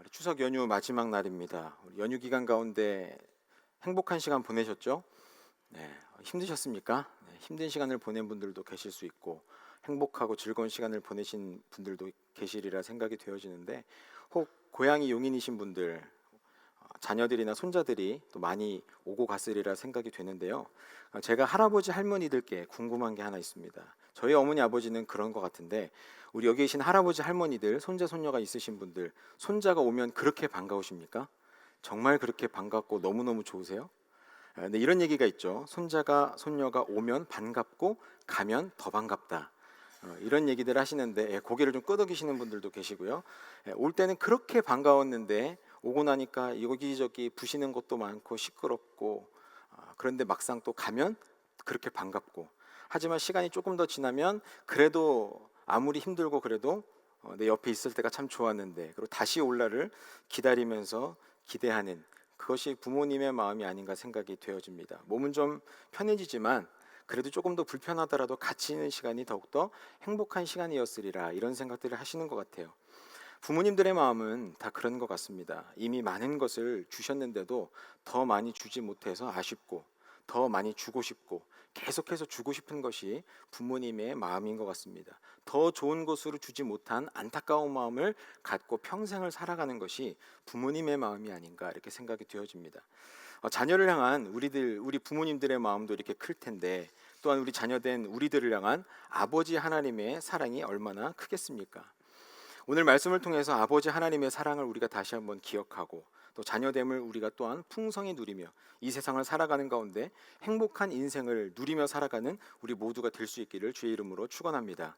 우리 추석 연휴 마지막 날입니다. 우리 연휴 기간 가운데 행복한 시간 보내셨죠? 네, 힘드셨습니까? 네, 힘든 시간을 보낸 분들도 계실 수 있고 행복하고 즐거운 시간을 보내신 분들도 계시리라 생각이 되어지는데, 혹 고향이 용인이신 분들, 자녀들이나 손자들이 또 많이 오고 갔으리라 생각이 되는데요. 제가 할아버지 할머니들께 궁금한 게 하나 있습니다. 저희 어머니 아버지는 그런 것 같은데, 우리 여기 계신 할아버지 할머니들, 손자 손녀가 있으신 분들, 손자가 오면 그렇게 반가우십니까? 정말 그렇게 반갑고 너무너무 좋으세요? 네, 이런 얘기가 있죠. 손자가 손녀가 오면 반갑고 가면 더 반갑다. 이런 얘기들 하시는데, 고개를 좀 끄덕이시는 분들도 계시고요. 올 때는 그렇게 반가웠는데 오고 나니까 여기저기 부시는 것도 많고 시끄럽고, 그런데 막상 또 가면 그렇게 반갑고, 하지만 시간이 조금 더 지나면 그래도 아무리 힘들고 그래도 내 옆에 있을 때가 참 좋았는데, 그리고 다시 올 날을 기다리면서 기대하는, 그것이 부모님의 마음이 아닌가 생각이 되어집니다. 몸은 좀 편해지지만 그래도 조금 더 불편하더라도 같이 있는 시간이 더욱더 행복한 시간이었으리라, 이런 생각들을 하시는 것 같아요. 부모님들의 마음은 다 그런 것 같습니다. 이미 많은 것을 주셨는데도 더 많이 주지 못해서 아쉽고, 더 많이 주고 싶고, 계속해서 주고 싶은 것이 부모님의 마음인 것 같습니다. 더 좋은 것으로 주지 못한 안타까운 마음을 갖고 평생을 살아가는 것이 부모님의 마음이 아닌가, 이렇게 생각이 되어집니다. 자녀를 향한 우리 부모님들의 마음도 이렇게 클 텐데, 또한 우리 자녀된 우리들을 향한 아버지 하나님의 사랑이 얼마나 크겠습니까? 오늘 말씀을 통해서 아버지 하나님의 사랑을 우리가 다시 한번 기억하고, 또 자녀됨을 우리가 또한 풍성히 누리며 이 세상을 살아가는 가운데 행복한 인생을 누리며 살아가는 우리 모두가 될 수 있기를 주의 이름으로 축원합니다.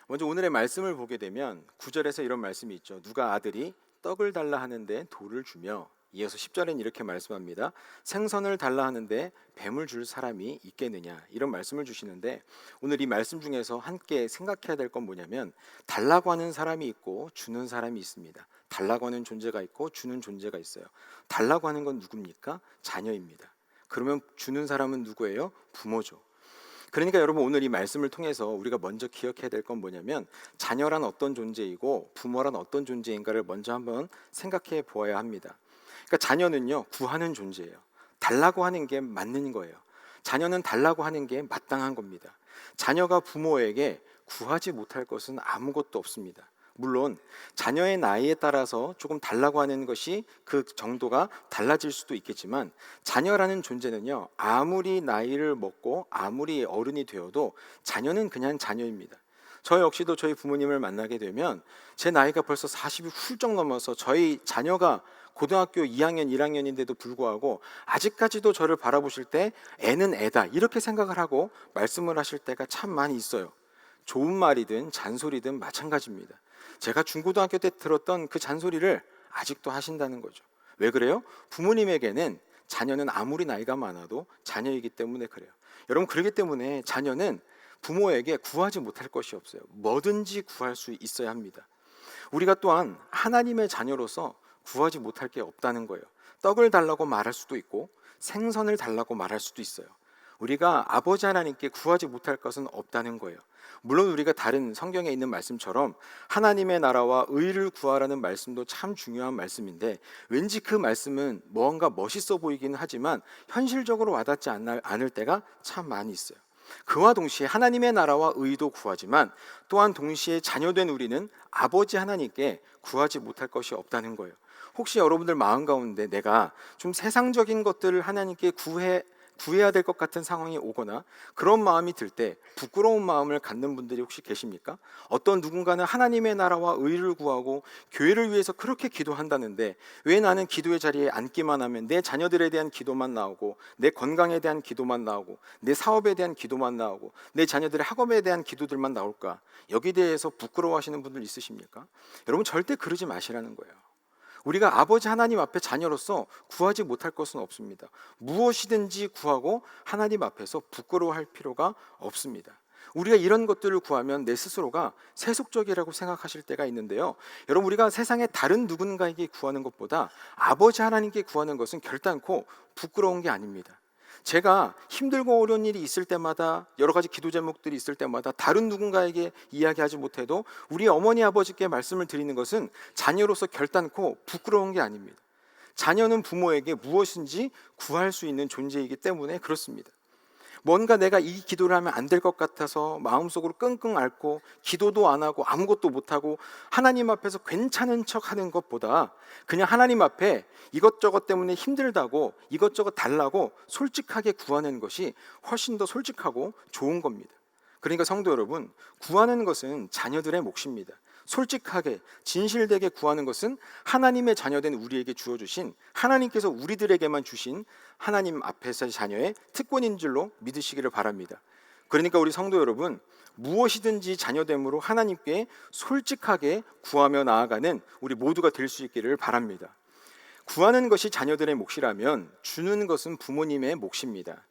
먼저 오늘의 말씀을 보게 되면 9절에서 이런 말씀이 있죠. 누가 아들이 떡을 달라 하는데 돌을 주며, 이어서 10절엔 이렇게 말씀합니다. 생선을 달라 하는데 뱀을 줄 사람이 있겠느냐, 이런 말씀을 주시는데, 오늘 이 말씀 중에서 함께 생각해야 될 건 뭐냐면, 달라고 하는 사람이 있고 주는 사람이 있습니다. 달라고 하는 존재가 있고 주는 존재가 있어요. 달라고 하는 건 누굽니까? 자녀입니다. 그러면 주는 사람은 누구예요? 부모죠. 그러니까 여러분, 오늘 이 말씀을 통해서 우리가 먼저 기억해야 될 건 뭐냐면, 자녀란 어떤 존재이고 부모란 어떤 존재인가를 먼저 한번 생각해 보아야 합니다. 그러니까 자녀는요, 구하는 존재예요. 달라고 하는 게 맞는 거예요. 자녀는 달라고 하는 게 마땅한 겁니다. 자녀가 부모에게 구하지 못할 것은 아무것도 없습니다. 물론 자녀의 나이에 따라서 조금 달라고 하는 것이 그 정도가 달라질 수도 있겠지만, 자녀라는 존재는요, 아무리 나이를 먹고 아무리 어른이 되어도 자녀는 그냥 자녀입니다. 저 역시도 저희 부모님을 만나게 되면 제 나이가 벌써 40이 훌쩍 넘어서 저희 자녀가 고등학교 2학년, 1학년인데도 불구하고 아직까지도 저를 바라보실 때 애는 애다, 이렇게 생각을 하고 말씀을 하실 때가 참 많이 있어요. 좋은 말이든 잔소리든 마찬가지입니다. 제가 중고등학교 때 들었던 그 잔소리를 아직도 하신다는 거죠. 왜 그래요? 부모님에게는 자녀는 아무리 나이가 많아도 자녀이기 때문에 그래요. 여러분, 그렇기 때문에 자녀는 부모에게 구하지 못할 것이 없어요. 뭐든지 구할 수 있어야 합니다. 우리가 또한 하나님의 자녀로서 구하지 못할 게 없다는 거예요. 떡을 달라고 말할 수도 있고 생선을 달라고 말할 수도 있어요. 우리가 아버지 하나님께 구하지 못할 것은 없다는 거예요. 물론 우리가 다른 성경에 있는 말씀처럼 하나님의 나라와 의를 구하라는 말씀도 참 중요한 말씀인데, 왠지 그 말씀은 뭔가 멋있어 보이기는 하지만 현실적으로 와닿지 않을 때가 참 많이 있어요. 그와 동시에 하나님의 나라와 의도 구하지만, 또한 동시에 자녀된 우리는 아버지 하나님께 구하지 못할 것이 없다는 거예요. 혹시 여러분들 마음 가운데 내가 좀 세상적인 것들을 하나님께 구해야 될 것 같은 상황이 오거나 그런 마음이 들 때 부끄러운 마음을 갖는 분들이 혹시 계십니까? 어떤 누군가는 하나님의 나라와 의를 구하고 교회를 위해서 그렇게 기도한다는데, 왜 나는 기도의 자리에 앉기만 하면 내 자녀들에 대한 기도만 나오고, 내 건강에 대한 기도만 나오고, 내 사업에 대한 기도만 나오고, 내 자녀들의 학업에 대한 기도들만 나올까? 여기에 대해서 부끄러워하시는 분들 있으십니까? 여러분, 절대 그러지 마시라는 거예요. 우리가 아버지 하나님 앞에 자녀로서 구하지 못할 것은 없습니다. 무엇이든지 구하고 하나님 앞에서 부끄러워할 필요가 없습니다. 우리가 이런 것들을 구하면 내 스스로가 세속적이라고 생각하실 때가 있는데요. 여러분, 우리가 세상의 다른 누군가에게 구하는 것보다 아버지 하나님께 구하는 것은 결단코 부끄러운 게 아닙니다. 제가 힘들고 어려운 일이 있을 때마다, 여러 가지 기도 제목들이 있을 때마다 다른 누군가에게 이야기하지 못해도 우리 어머니 아버지께 말씀을 드리는 것은 자녀로서 결단코 부끄러운 게 아닙니다. 자녀는 부모에게 무엇인지 구할 수 있는 존재이기 때문에 그렇습니다. 뭔가 내가 이 기도를 하면 안 될 것 같아서 마음속으로 끙끙 앓고 기도도 안 하고 아무것도 못하고 하나님 앞에서 괜찮은 척 하는 것보다 그냥 하나님 앞에 이것저것 때문에 힘들다고 이것저것 달라고 솔직하게 구하는 것이 훨씬 더 솔직하고 좋은 겁니다. 그러니까 성도 여러분, 구하는 것은 자녀들의 몫입니다. 솔직하게 진실되게 구하는 것은 하나님의 자녀된 우리에게 주어주신, 하나님께서 우리들에게만 주신 하나님 앞에서의 자녀의 특권인 줄로 믿으시기를 바랍니다. 그러니까 우리 성도 여러분, 무엇이든지 자녀됨으로 하나님께 솔직하게 구하며 나아가는 우리 모두가 될 수 있기를 바랍니다. 구하는 것이 자녀들의 몫이라면 주는 것은 부모님의 몫입니다.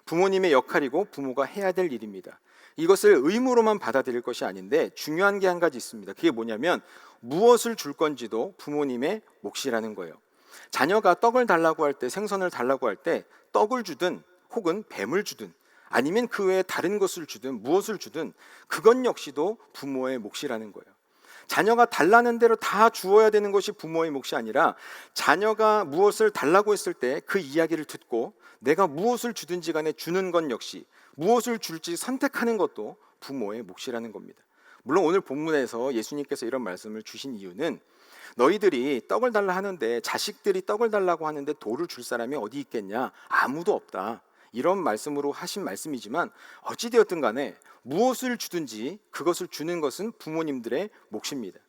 부모님의 역할이고 부모가 해야 될 일입니다. 이것을 의무로만 받아들일 것이 아닌데 중요한 게 한 가지 있습니다. 그게 뭐냐면 무엇을 줄 건지도 부모님의 몫이라는 거예요. 자녀가 떡을 달라고 할 때, 생선을 달라고 할 때 떡을 주든 혹은 뱀을 주든 아니면 그 외에 다른 것을 주든 무엇을 주든 그건 역시도 부모의 몫이라는 거예요. 자녀가 달라는 대로 다 주어야 되는 것이 부모의 몫이 아니라 자녀가 무엇을 달라고 했을 때 그 이야기를 듣고 내가 무엇을 주든지 간에 주는 건 역시, 무엇을 줄지 선택하는 것도 부모의 몫이라는 겁니다. 물론 오늘 본문에서 예수님께서 이런 말씀을 주신 이유는 너희들이 떡을 달라 하는데, 자식들이 떡을 달라고 하는데 돌을 줄 사람이 어디 있겠냐? 아무도 없다. 이런 말씀으로 하신 말씀이지만 어찌되었든 간에 무엇을 주든지 그것을 주는 것은 부모님들의 몫입니다.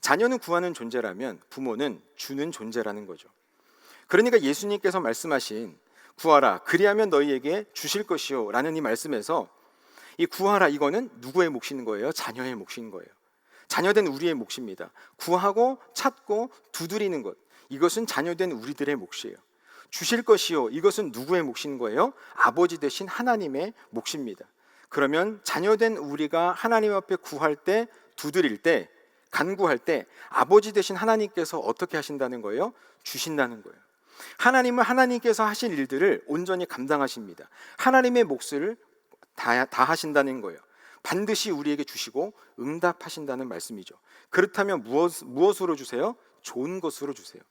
자녀는 구하는 존재라면 부모는 주는 존재라는 거죠. 그러니까 예수님께서 말씀하신 구하라 그리하면 너희에게 주실 것이요 라는 이 말씀에서 이 구하라, 이거는 누구의 몫인 거예요? 자녀의 몫인 거예요. 자녀된 우리의 몫입니다. 구하고 찾고 두드리는 것, 이것은 자녀된 우리들의 몫이에요. 주실 것이요, 이것은 누구의 몫인 거예요? 아버지 되신 하나님의 몫입니다. 그러면 자녀된 우리가 하나님 앞에 구할 때, 두드릴 때, 간구할 때 아버지 되신 하나님께서 어떻게 하신다는 거예요? 주신다는 거예요. 하나님은 하나님께서 하실 일들을 온전히 감당하십니다. 하나님의 몫을 다 하신다는 거예요. 반드시 우리에게 주시고 응답하신다는 말씀이죠. 그렇다면 무엇으로 주세요? 좋은 것으로 주세요.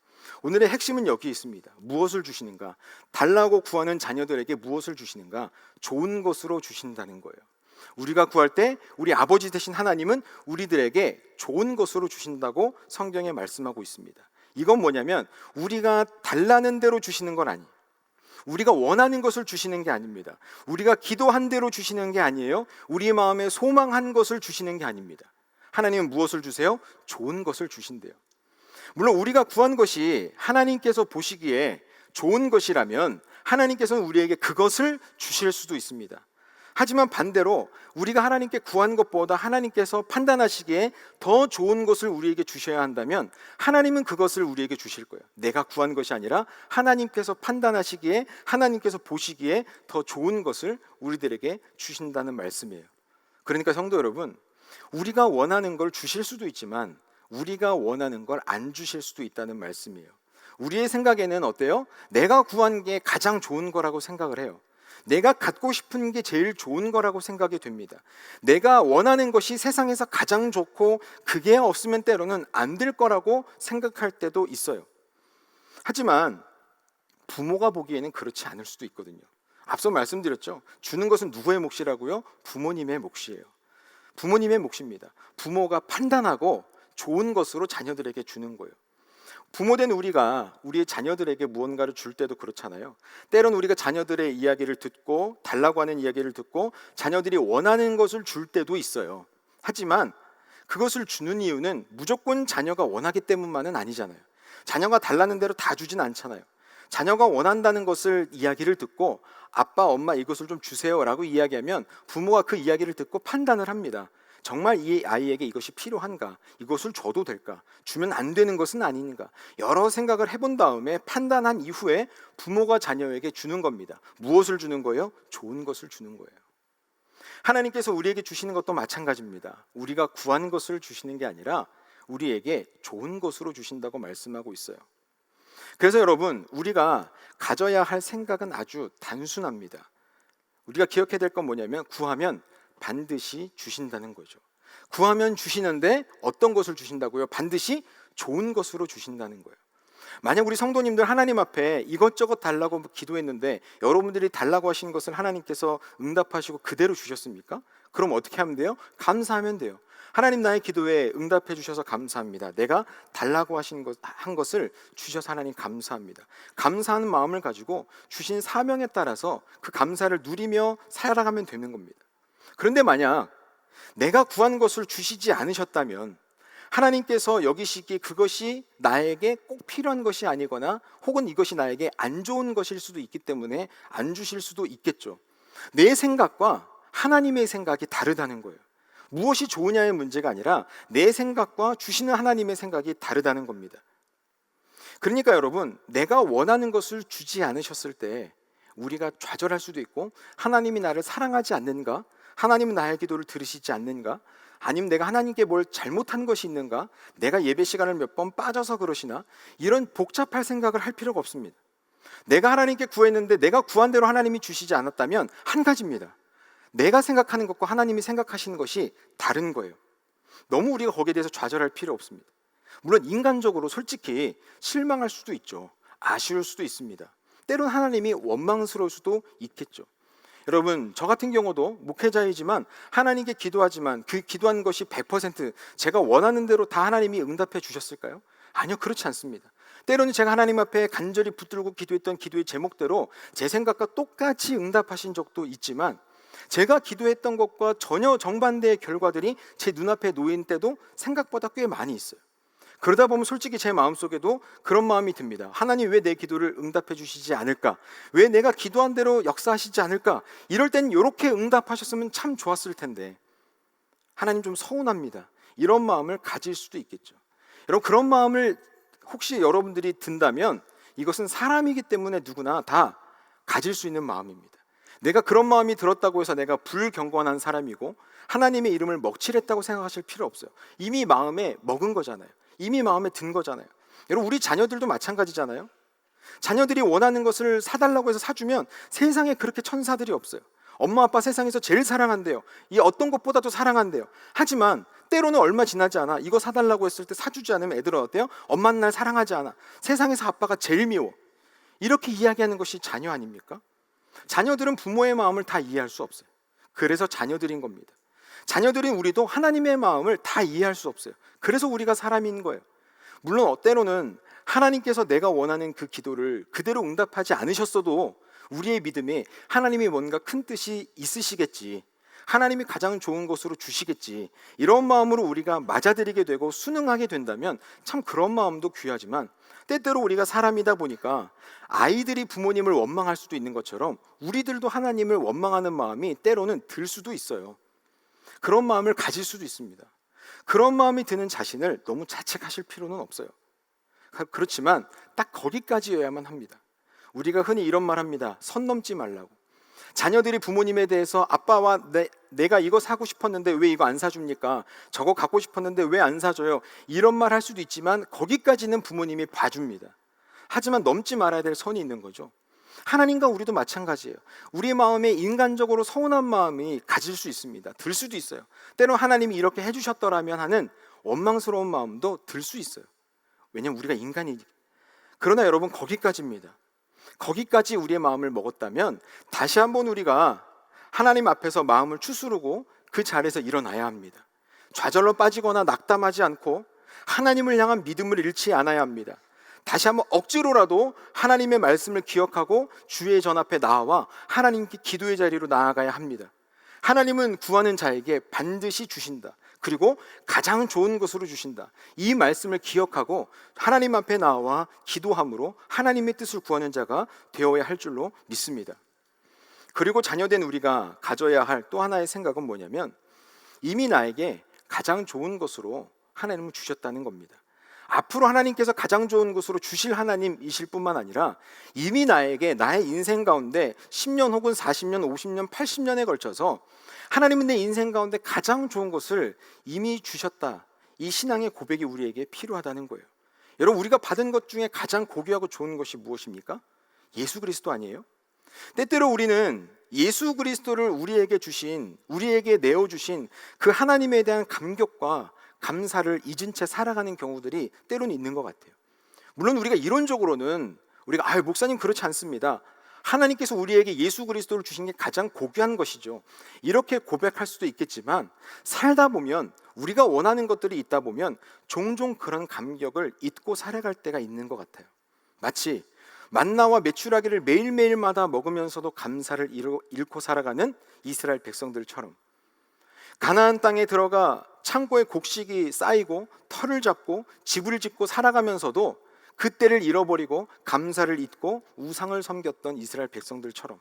오늘의 핵심은 여기 있습니다. 무엇을 주시는가? 달라고 구하는 자녀들에게 무엇을 주시는가? 좋은 것으로 주신다는 거예요. 우리가 구할 때 우리 아버지 되신 하나님은 우리들에게 좋은 것으로 주신다고 성경에 말씀하고 있습니다. 이건 뭐냐면 우리가 달라는 대로 주시는 건 아니에요. 우리가 원하는 것을 주시는 게 아닙니다. 우리가 기도한 대로 주시는 게 아니에요. 우리의 마음에 소망한 것을 주시는 게 아닙니다. 하나님은 무엇을 주세요? 좋은 것을 주신대요. 물론 우리가 구한 것이 하나님께서 보시기에 좋은 것이라면 하나님께서는 우리에게 그것을 주실 수도 있습니다. 하지만 반대로 우리가 하나님께 구한 것보다 하나님께서 판단하시기에 더 좋은 것을 우리에게 주셔야 한다면 하나님은 그것을 우리에게 주실 거예요. 내가 구한 것이 아니라 하나님께서 판단하시기에, 하나님께서 보시기에 더 좋은 것을 우리들에게 주신다는 말씀이에요. 그러니까 성도 여러분, 우리가 원하는 걸 주실 수도 있지만 우리가 원하는 걸 안 주실 수도 있다는 말씀이에요. 우리의 생각에는 어때요? 내가 구한 게 가장 좋은 거라고 생각을 해요. 내가 갖고 싶은 게 제일 좋은 거라고 생각이 됩니다. 내가 원하는 것이 세상에서 가장 좋고 그게 없으면 때로는 안 될 거라고 생각할 때도 있어요. 하지만 부모가 보기에는 그렇지 않을 수도 있거든요. 앞서 말씀드렸죠. 주는 것은 누구의 몫이라고요? 부모님의 몫이에요. 부모님의 몫입니다. 부모가 판단하고 좋은 것으로 자녀들에게 주는 거예요. 부모된 우리가 우리의 자녀들에게 무언가를 줄 때도 그렇잖아요. 때론 우리가 자녀들의 이야기를 듣고, 달라고 하는 이야기를 듣고 자녀들이 원하는 것을 줄 때도 있어요. 하지만 그것을 주는 이유는 무조건 자녀가 원하기 때문만은 아니잖아요. 자녀가 달라는 대로 다 주진 않잖아요. 자녀가 원한다는 것을 이야기를 듣고 아빠, 엄마 이것을 좀 주세요라고 이야기하면 부모가 그 이야기를 듣고 판단을 합니다. 정말 이 아이에게 이것이 필요한가? 이것을 줘도 될까? 주면 안 되는 것은 아닌가? 여러 생각을 해본 다음에 판단한 이후에 부모가 자녀에게 주는 겁니다. 무엇을 주는 거예요? 좋은 것을 주는 거예요. 하나님께서 우리에게 주시는 것도 마찬가지입니다. 우리가 구한 것을 주시는 게 아니라 우리에게 좋은 것으로 주신다고 말씀하고 있어요. 그래서 여러분, 우리가 가져야 할 생각은 아주 단순합니다. 우리가 기억해야 될 건 뭐냐면 구하면 반드시 주신다는 거죠. 구하면 주시는데 어떤 것을 주신다고요? 반드시 좋은 것으로 주신다는 거예요. 만약 우리 성도님들 하나님 앞에 이것저것 달라고 기도했는데 여러분들이 달라고 하신 것을 하나님께서 응답하시고 그대로 주셨습니까? 그럼 어떻게 하면 돼요? 감사하면 돼요. 하나님, 나의 기도에 응답해 주셔서 감사합니다. 내가 달라고 한 것을 주셔서 하나님 감사합니다. 감사하는 마음을 가지고 주신 사명에 따라서 그 감사를 누리며 살아가면 되는 겁니다. 그런데 만약 내가 구한 것을 주시지 않으셨다면 하나님께서 여기시기에 그것이 나에게 꼭 필요한 것이 아니거나 혹은 이것이 나에게 안 좋은 것일 수도 있기 때문에 안 주실 수도 있겠죠. 내 생각과 하나님의 생각이 다르다는 거예요. 무엇이 좋으냐의 문제가 아니라 내 생각과 주시는 하나님의 생각이 다르다는 겁니다. 그러니까 여러분, 내가 원하는 것을 주지 않으셨을 때 우리가 좌절할 수도 있고, 하나님이 나를 사랑하지 않는가? 하나님은 나의 기도를 들으시지 않는가? 아니면 내가 하나님께 뭘 잘못한 것이 있는가? 내가 예배 시간을 몇 번 빠져서 그러시나? 이런 복잡할 생각을 할 필요가 없습니다. 내가 하나님께 구했는데 내가 구한 대로 하나님이 주시지 않았다면 한 가지입니다. 내가 생각하는 것과 하나님이 생각하시는 것이 다른 거예요. 너무 우리가 거기에 대해서 좌절할 필요 없습니다. 물론 인간적으로 솔직히 실망할 수도 있죠. 아쉬울 수도 있습니다. 때론 하나님이 원망스러울 수도 있겠죠. 여러분, 저 같은 경우도 목회자이지만 하나님께 기도하지만 그 기도한 것이 100% 제가 원하는 대로 다 하나님이 응답해 주셨을까요? 아니요, 그렇지 않습니다. 때로는 제가 하나님 앞에 간절히 붙들고 기도했던 기도의 제목대로 제 생각과 똑같이 응답하신 적도 있지만, 제가 기도했던 것과 전혀 정반대의 결과들이 제 눈앞에 놓인 때도 생각보다 꽤 많이 있어요. 그러다 보면 솔직히 제 마음속에도 그런 마음이 듭니다. 하나님, 왜 내 기도를 응답해 주시지 않을까? 왜 내가 기도한 대로 역사하시지 않을까? 이럴 땐 이렇게 응답하셨으면 참 좋았을 텐데 하나님, 좀 서운합니다. 이런 마음을 가질 수도 있겠죠. 여러분, 그런 마음을 혹시 여러분들이 든다면 이것은 사람이기 때문에 누구나 다 가질 수 있는 마음입니다. 내가 그런 마음이 들었다고 해서 내가 불경건한 사람이고 하나님의 이름을 먹칠했다고 생각하실 필요 없어요. 이미 마음에 먹은 거잖아요. 이미 마음에 든 거잖아요. 여러분, 우리 자녀들도 마찬가지잖아요. 자녀들이 원하는 것을 사달라고 해서 사주면 세상에 그렇게 천사들이 없어요. 엄마 아빠 세상에서 제일 사랑한대요. 이 어떤 것보다도 사랑한대요. 하지만 때로는 얼마 지나지 않아 이거 사달라고 했을 때 사주지 않으면 애들은 어때요? 엄마는 날 사랑하지 않아. 세상에서 아빠가 제일 미워. 이렇게 이야기하는 것이 자녀 아닙니까? 자녀들은 부모의 마음을 다 이해할 수 없어요. 그래서 자녀들인 겁니다. 자녀들인 우리도 하나님의 마음을 다 이해할 수 없어요. 그래서 우리가 사람인 거예요. 물론 때로는 하나님께서 내가 원하는 그 기도를 그대로 응답하지 않으셨어도 우리의 믿음에 하나님이 뭔가 큰 뜻이 있으시겠지, 하나님이 가장 좋은 것으로 주시겠지, 이런 마음으로 우리가 맞아들이게 되고 순응하게 된다면 참 그런 마음도 귀하지만, 때때로 우리가 사람이다 보니까 아이들이 부모님을 원망할 수도 있는 것처럼 우리들도 하나님을 원망하는 마음이 때로는 들 수도 있어요. 그런 마음을 가질 수도 있습니다. 그런 마음이 드는 자신을 너무 자책하실 필요는 없어요. 그렇지만 딱 거기까지여야만 합니다. 우리가 흔히 이런 말 합니다. 선 넘지 말라고. 자녀들이 부모님에 대해서 아빠와 내가 이거 사고 싶었는데 왜 이거 안 사줍니까? 저거 갖고 싶었는데 왜 안 사줘요? 이런 말 할 수도 있지만 거기까지는 부모님이 봐줍니다. 하지만 넘지 말아야 될 선이 있는 거죠. 하나님과 우리도 마찬가지예요. 우리 마음에 인간적으로 서운한 마음이 가질 수 있습니다. 들 수도 있어요. 때로 하나님이 이렇게 해주셨더라면 하는 원망스러운 마음도 들 수 있어요. 왜냐하면 우리가 인간이니까. 그러나 여러분, 거기까지입니다. 거기까지 우리의 마음을 먹었다면 다시 한번 우리가 하나님 앞에서 마음을 추스르고 그 자리에서 일어나야 합니다. 좌절로 빠지거나 낙담하지 않고 하나님을 향한 믿음을 잃지 않아야 합니다. 다시 한번 억지로라도 하나님의 말씀을 기억하고 주의 전 앞에 나와 하나님께 기도의 자리로 나아가야 합니다. 하나님은 구하는 자에게 반드시 주신다. 그리고 가장 좋은 것으로 주신다. 이 말씀을 기억하고 하나님 앞에 나와 기도함으로 하나님의 뜻을 구하는 자가 되어야 할 줄로 믿습니다. 그리고 자녀된 우리가 가져야 할 또 하나의 생각은 뭐냐면, 이미 나에게 가장 좋은 것으로 하나님을 주셨다는 겁니다. 앞으로 하나님께서 가장 좋은 것으로 주실 하나님이실 뿐만 아니라 이미 나에게 나의 인생 가운데 10년 혹은 40년, 50년, 80년에 걸쳐서 하나님은 내 인생 가운데 가장 좋은 것을 이미 주셨다. 이 신앙의 고백이 우리에게 필요하다는 거예요. 여러분, 우리가 받은 것 중에 가장 고귀하고 좋은 것이 무엇입니까? 예수 그리스도 아니에요? 때때로 우리는 예수 그리스도를 우리에게 내어주신 그 하나님에 대한 감격과 감사를 잊은 채 살아가는 경우들이 때로는 있는 것 같아요. 물론 우리가 이론적으로는 목사님 그렇지 않습니다. 하나님께서 우리에게 예수 그리스도를 주신 게 가장 고귀한 것이죠. 이렇게 고백할 수도 있겠지만 살다 보면, 우리가 원하는 것들이 있다 보면 종종 그런 감격을 잊고 살아갈 때가 있는 것 같아요. 마치 만나와 메추라기를 매일매일마다 먹으면서도 감사를 잃고 살아가는 이스라엘 백성들처럼, 가나안 땅에 들어가 창고에 곡식이 쌓이고 터를 잡고 집을 짓고 살아가면서도 그때를 잃어버리고 감사를 잊고 우상을 섬겼던 이스라엘 백성들처럼,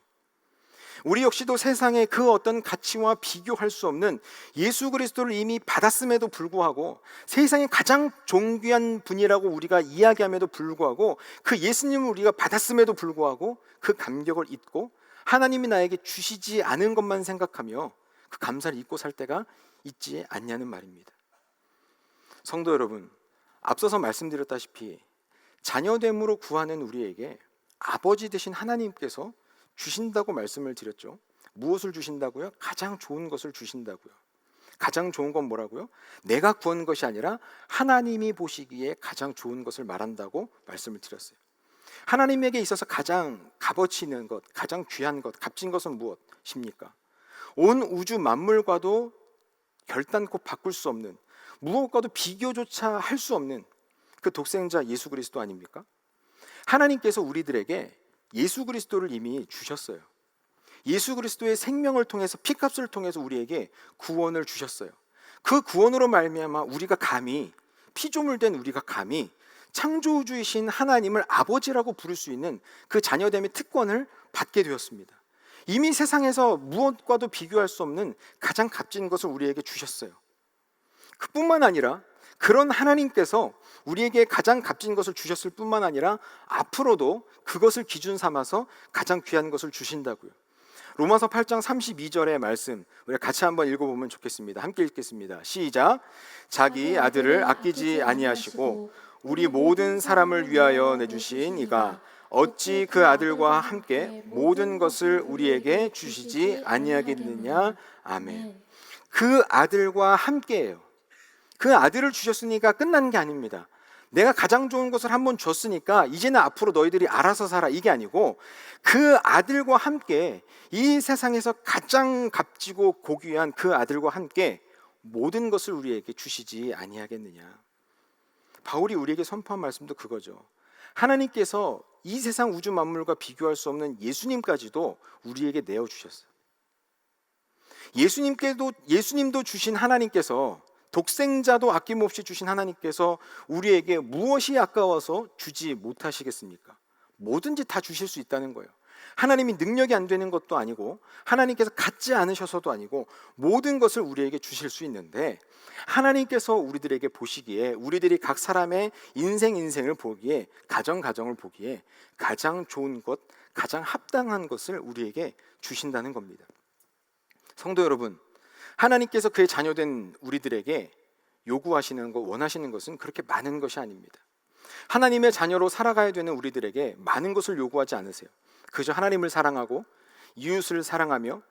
우리 역시도 세상의 그 어떤 가치와 비교할 수 없는 예수 그리스도를 이미 받았음에도 불구하고, 세상에 가장 존귀한 분이라고 우리가 이야기함에도 불구하고, 그 예수님을 우리가 받았음에도 불구하고 그 감격을 잊고 하나님이 나에게 주시지 않은 것만 생각하며 그 감사를 잊고 살 때가 있지 않냐는 말입니다. 성도 여러분, 앞서서 말씀드렸다시피 자녀됨으로 구하는 우리에게 아버지 되신 하나님께서 주신다고 말씀을 드렸죠. 무엇을 주신다고요? 가장 좋은 것을 주신다고요. 가장 좋은 건 뭐라고요? 내가 구한 것이 아니라 하나님이 보시기에 가장 좋은 것을 말한다고 말씀을 드렸어요. 하나님에게 있어서 가장 값어치 있는 것, 가장 귀한 것, 값진 것은 무엇입니까? 온 우주 만물과도 결단코 바꿀 수 없는, 무엇과도 비교조차 할 수 없는 그 독생자 예수 그리스도 아닙니까? 하나님께서 우리들에게 예수 그리스도를 이미 주셨어요. 예수 그리스도의 생명을 통해서, 피값을 통해서 우리에게 구원을 주셨어요. 그 구원으로 말미암아 우리가 감히, 피조물 된 우리가 감히 창조주이신 하나님을 아버지라고 부를 수 있는 그 자녀됨의 특권을 받게 되었습니다. 이미 세상에서 무엇과도 비교할 수 없는 가장 값진 것을 우리에게 주셨어요. 그뿐만 아니라 그런 하나님께서 우리에게 가장 값진 것을 주셨을 뿐만 아니라 앞으로도 그것을 기준 삼아서 가장 귀한 것을 주신다고요. 로마서 8장 32절의 말씀, 우리 같이 한번 읽어보면 좋겠습니다. 함께 읽겠습니다. 시작. 자기 아들을 아끼지 아니하시고 우리 모든 사람을 위하여 내주신 이가 어찌 그 아들과 함께 모든 것을 우리에게 주시지 아니하겠느냐. 아멘. 그 아들과 함께예요. 그 아들을 주셨으니까 끝난 게 아닙니다. 내가 가장 좋은 것을 한번 줬으니까 이제는 앞으로 너희들이 알아서 살아, 이게 아니고 그 아들과 함께, 이 세상에서 가장 값지고 고귀한 그 아들과 함께 모든 것을 우리에게 주시지 아니하겠느냐. 바울이 우리에게 선포한 말씀도 그거죠. 하나님께서 이 세상 우주 만물과 비교할 수 없는 예수님까지도 우리에게 내어주셨어요. 예수님도 주신 하나님께서, 독생자도 아낌없이 주신 하나님께서 우리에게 무엇이 아까워서 주지 못하시겠습니까? 뭐든지 다 주실 수 있다는 거예요. 하나님이 능력이 안 되는 것도 아니고, 하나님께서 갖지 않으셔서도 아니고, 모든 것을 우리에게 주실 수 있는데, 하나님께서 우리들에게 보시기에, 우리들이 각 사람의 인생을 보기에, 가정을 보기에 가장 좋은 것, 가장 합당한 것을 우리에게 주신다는 겁니다. 성도 여러분, 하나님께서 그의 자녀된 우리들에게 요구하시는 것, 원하시는 것은 그렇게 많은 것이 아닙니다. 하나님의 자녀로 살아가야 되는 우리들에게 많은 것을 요구하지 않으세요. 그저 하나님을 사랑하고 이웃을 사랑하며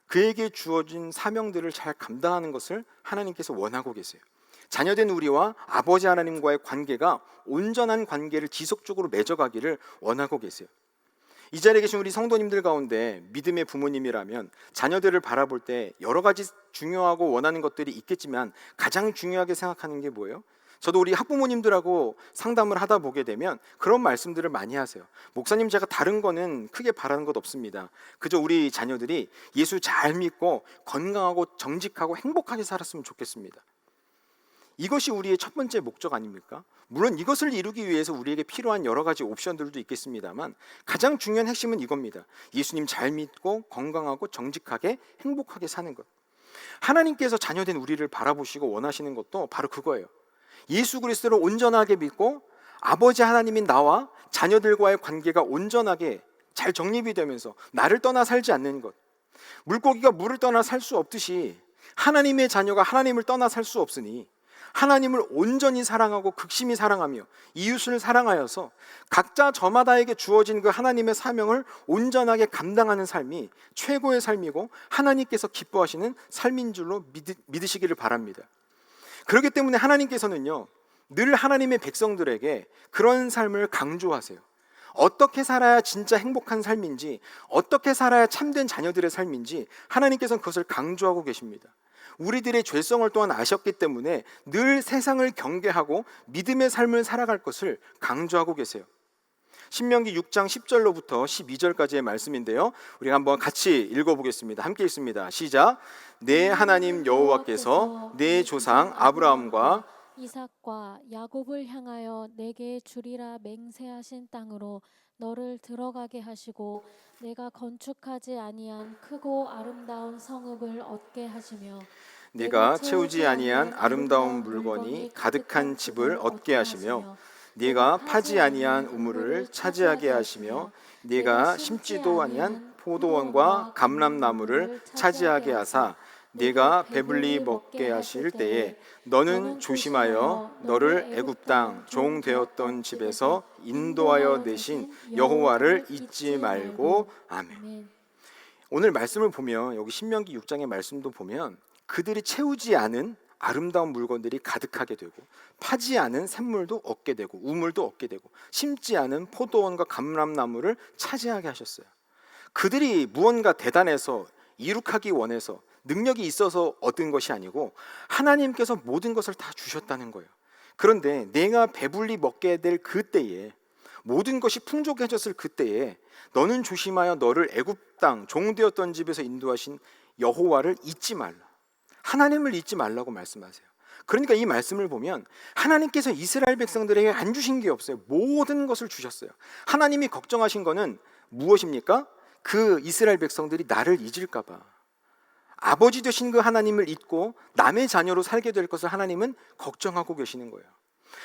그에게 주어진 사명들을 잘 감당하는 것을 하나님께서 원하고 계세요. 자녀된 우리와 아버지 하나님과의 관계가 온전한 관계를 지속적으로 맺어가기를 원하고 계세요. 이 자리에 계신 우리 성도님들 가운데 믿음의 부모님이라면 자녀들을 바라볼 때 여러 가지 중요하고 원하는 것들이 있겠지만 가장 중요하게 생각하는 게 뭐예요? 저도 우리 학부모님들하고 상담을 하다 보게 되면 그런 말씀들을 많이 하세요. 목사님, 제가 다른 거는 크게 바라는 것 없습니다. 그저 우리 자녀들이 예수 잘 믿고 건강하고 정직하고 행복하게 살았으면 좋겠습니다. 이것이 우리의 첫 번째 목적 아닙니까? 물론 이것을 이루기 위해서 우리에게 필요한 여러 가지 옵션들도 있겠습니다만 가장 중요한 핵심은 이겁니다. 예수님 잘 믿고 건강하고 정직하게 행복하게 사는 것. 하나님께서 자녀된 우리를 바라보시고 원하시는 것도 바로 그거예요. 예수 그리스도를 온전하게 믿고 아버지 하나님인 나와 자녀들과의 관계가 온전하게 잘 정립이 되면서 나를 떠나 살지 않는 것. 물고기가 물을 떠나 살 수 없듯이 하나님의 자녀가 하나님을 떠나 살 수 없으니 하나님을 온전히 사랑하고 극심히 사랑하며 이웃을 사랑하여서 각자 저마다에게 주어진 그 하나님의 사명을 온전하게 감당하는 삶이 최고의 삶이고 하나님께서 기뻐하시는 삶인 줄로 믿으시기를 바랍니다. 그렇기 때문에 하나님께서는요, 늘 하나님의 백성들에게 그런 삶을 강조하세요. 어떻게 살아야 진짜 행복한 삶인지, 어떻게 살아야 참된 자녀들의 삶인지 하나님께서는 그것을 강조하고 계십니다. 우리들의 죄성을 또한 아셨기 때문에 늘 세상을 경계하고 믿음의 삶을 살아갈 것을 강조하고 계세요. 신명기 6장 10절로부터 12절까지의 말씀인데요, 우리가 한번 같이 읽어보겠습니다. 함께 읽습니다. 시작. 내 하나님 여호와께서 내 조상 아브라함과 이삭과 야곱을 향하여 내게 주리라 맹세하신 땅으로 너를 들어가게 하시고 내가 건축하지 아니한 크고 아름다운 성읍을 얻게 하시며 네가 채우지 아니한 아름다운 물건이 가득한 집을 얻게 하시며 네가 파지 아니한 우물을 차지하게 하시며 네가 심지도 아니한 포도원과 감람나무를 차지하게 하사 네가 배불리 먹게 하실 때에 너는 조심하여 너를 애굽 땅 종 되었던 집에서 인도하여 내신 여호와를 잊지 말고. 아멘. 오늘 말씀을 보면, 여기 신명기 6장의 말씀도 보면 그들이 채우지 않은 아름다운 물건들이 가득하게 되고 파지 않은 샘물도 얻게 되고 우물도 얻게 되고 심지 않은 포도원과 감람나무를 차지하게 하셨어요. 그들이 무언가 대단해서 이룩하기 원해서 능력이 있어서 얻은 것이 아니고 하나님께서 모든 것을 다 주셨다는 거예요. 그런데 내가 배불리 먹게 될 그때에, 모든 것이 풍족해졌을 그때에 너는 조심하여 너를 애굽 땅 종되었던 집에서 인도하신 여호와를 잊지 말라. 하나님을 잊지 말라고 말씀하세요. 그러니까 이 말씀을 보면 하나님께서 이스라엘 백성들에게 안 주신 게 없어요. 모든 것을 주셨어요. 하나님이 걱정하신 거는 무엇입니까? 그 이스라엘 백성들이 나를 잊을까 봐. 아버지 되신 그 하나님을 잊고 남의 자녀로 살게 될 것을 하나님은 걱정하고 계시는 거예요.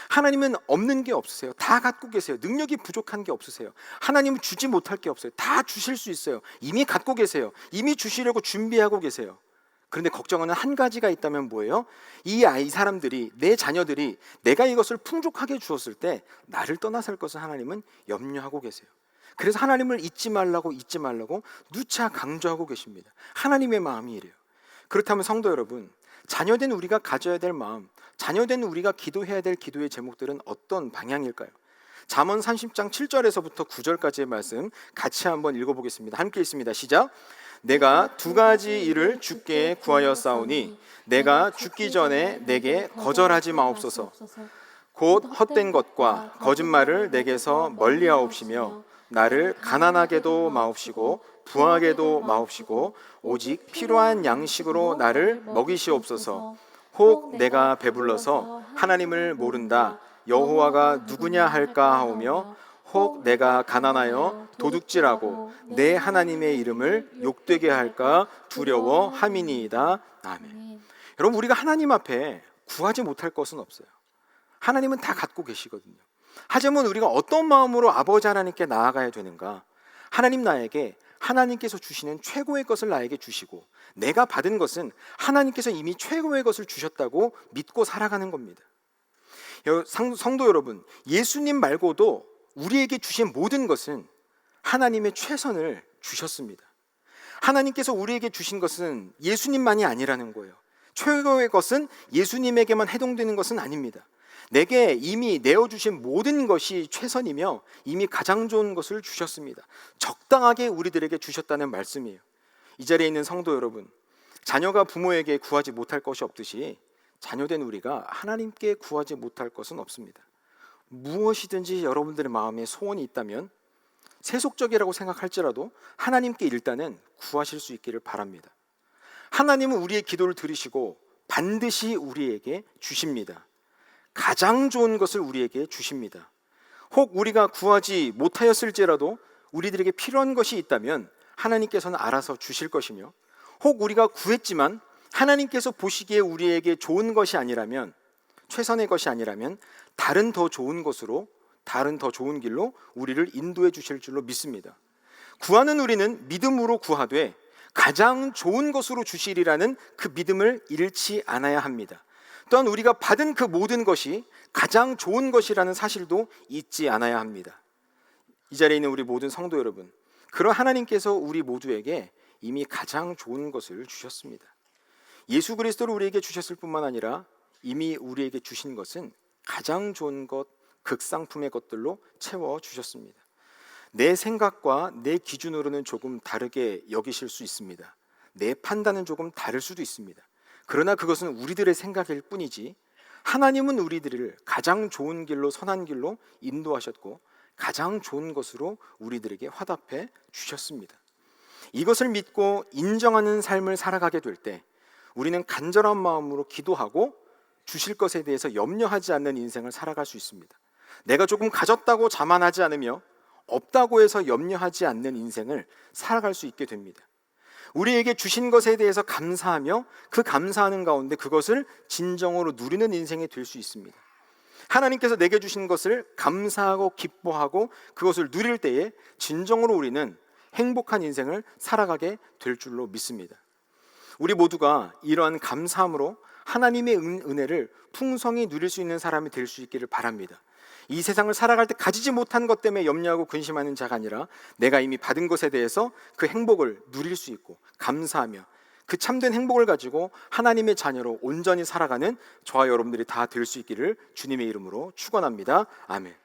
하나님은 없는 게 없으세요. 다 갖고 계세요. 능력이 부족한 게 없으세요. 하나님은 주지 못할 게 없어요. 다 주실 수 있어요. 이미 갖고 계세요. 이미 주시려고 준비하고 계세요. 그런데 걱정하는 한 가지가 있다면 뭐예요? 이 사람들이, 내 자녀들이 내가 이것을 풍족하게 주었을 때 나를 떠나살 것을 하나님은 염려하고 계세요. 그래서 하나님을 잊지 말라고 누차 강조하고 계십니다. 하나님의 마음이 이래요. 그렇다면 성도 여러분, 자녀된 우리가 가져야 될 마음, 자녀된 우리가 기도해야 될 기도의 제목들은 어떤 방향일까요? 잠언 30장 7절에서부터 9절까지의 말씀 같이 한번 읽어보겠습니다. 함께 읽습니다. 시작. 내가 두 가지 일을 주께 구하여 싸우니 내가 죽기 전에 내게 거절하지 마옵소서. 곧 헛된 것과 거짓말을 내게서 멀리하옵시며 나를 가난하게도 마옵시고 부하게도 마옵시고 오직 필요한 양식으로 나를 먹이시옵소서. 혹 내가 배불러서 하나님을 모른다 여호와가 누구냐 할까 하오며 혹 내가 가난하여 도둑질하고 내 하나님의 이름을 욕되게 할까 두려워함이니이다. 아멘. 여러분, 우리가 하나님 앞에 구하지 못할 것은 없어요. 하나님은 다 갖고 계시거든요. 하지만 우리가 어떤 마음으로 아버지 하나님께 나아가야 되는가? 하나님 나에게 하나님께서 주시는 최고의 것을 나에게 주시고 내가 받은 것은 하나님께서 이미 최고의 것을 주셨다고 믿고 살아가는 겁니다. 성도 여러분, 예수님 말고도 우리에게 주신 모든 것은 하나님의 최선을 주셨습니다. 하나님께서 우리에게 주신 것은 예수님만이 아니라는 거예요. 최고의 것은 예수님에게만 해당되는 것은 아닙니다. 내게 이미 내어주신 모든 것이 최선이며 이미 가장 좋은 것을 주셨습니다. 적당하게 우리들에게 주셨다는 말씀이에요. 이 자리에 있는 성도 여러분, 자녀가 부모에게 구하지 못할 것이 없듯이 자녀된 우리가 하나님께 구하지 못할 것은 없습니다. 무엇이든지 여러분들의 마음에 소원이 있다면 세속적이라고 생각할지라도 하나님께 일단은 구하실 수 있기를 바랍니다. 하나님은 우리의 기도를 들으시고 반드시 우리에게 주십니다. 가장 좋은 것을 우리에게 주십니다. 혹 우리가 구하지 못하였을지라도 우리들에게 필요한 것이 있다면 하나님께서는 알아서 주실 것이며, 혹 우리가 구했지만 하나님께서 보시기에 우리에게 좋은 것이 아니라면, 최선의 것이 아니라면 다른 더 좋은 것으로, 다른 더 좋은 길로 우리를 인도해 주실 줄로 믿습니다. 구하는 우리는 믿음으로 구하되 가장 좋은 것으로 주시리라는 그 믿음을 잃지 않아야 합니다. 또한 우리가 받은 그 모든 것이 가장 좋은 것이라는 사실도 잊지 않아야 합니다. 이 자리에 있는 우리 모든 성도 여러분, 그런 하나님께서 우리 모두에게 이미 가장 좋은 것을 주셨습니다. 예수 그리스도를 우리에게 주셨을 뿐만 아니라 이미 우리에게 주신 것은 가장 좋은 것, 극상품의 것들로 채워 주셨습니다. 내 생각과 내 기준으로는 조금 다르게 여기실 수 있습니다. 내 판단은 조금 다를 수도 있습니다. 그러나 그것은 우리들의 생각일 뿐이지 하나님은 우리들을 가장 좋은 길로, 선한 길로 인도하셨고 가장 좋은 것으로 우리들에게 화답해 주셨습니다. 이것을 믿고 인정하는 삶을 살아가게 될 때 우리는 간절한 마음으로 기도하고 주실 것에 대해서 염려하지 않는 인생을 살아갈 수 있습니다. 내가 조금 가졌다고 자만하지 않으며 없다고 해서 염려하지 않는 인생을 살아갈 수 있게 됩니다. 우리에게 주신 것에 대해서 감사하며 그 감사하는 가운데 그것을 진정으로 누리는 인생이 될 수 있습니다. 하나님께서 내게 주신 것을 감사하고 기뻐하고 그것을 누릴 때에 진정으로 우리는 행복한 인생을 살아가게 될 줄로 믿습니다. 우리 모두가 이러한 감사함으로 하나님의 은혜를 풍성히 누릴 수 있는 사람이 될 수 있기를 바랍니다. 이 세상을 살아갈 때 가지지 못한 것 때문에 염려하고 근심하는 자가 아니라 내가 이미 받은 것에 대해서 그 행복을 누릴 수 있고 감사하며 그 참된 행복을 가지고 하나님의 자녀로 온전히 살아가는 저와 여러분들이 다 될 수 있기를 주님의 이름으로 축원합니다. 아멘.